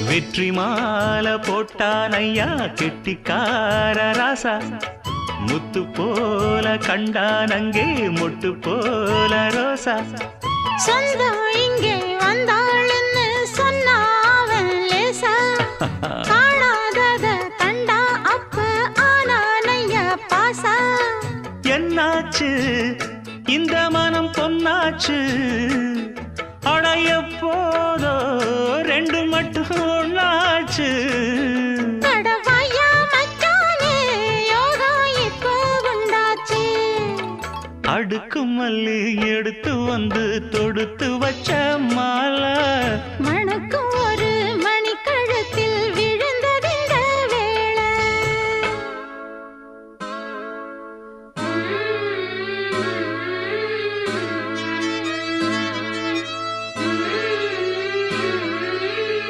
வெற்றி மாலை போட்டான் ஐயா கெட்டிக்கார ராசா முத்து போல கண்டான் அங்கே மொட்டு போல ரோசா சொந்தம் இங்கே வந்தாள்னு சொன்னாவன் லேசா காணாதத கண்டா அப்ப ஆனானையா பாசா என்னாச்சு இந்த மனம் பொன்னாச்சு அடைய போதோ ரெண்டு மட்டும் ஒன்னாச்சு நடவாயா மச்சானே யோகா இப்போ உண்டாச்சு அடுக்கு மல்லி எடுத்து வந்து தொடுத்து வச்ச மாலை மணக்கும்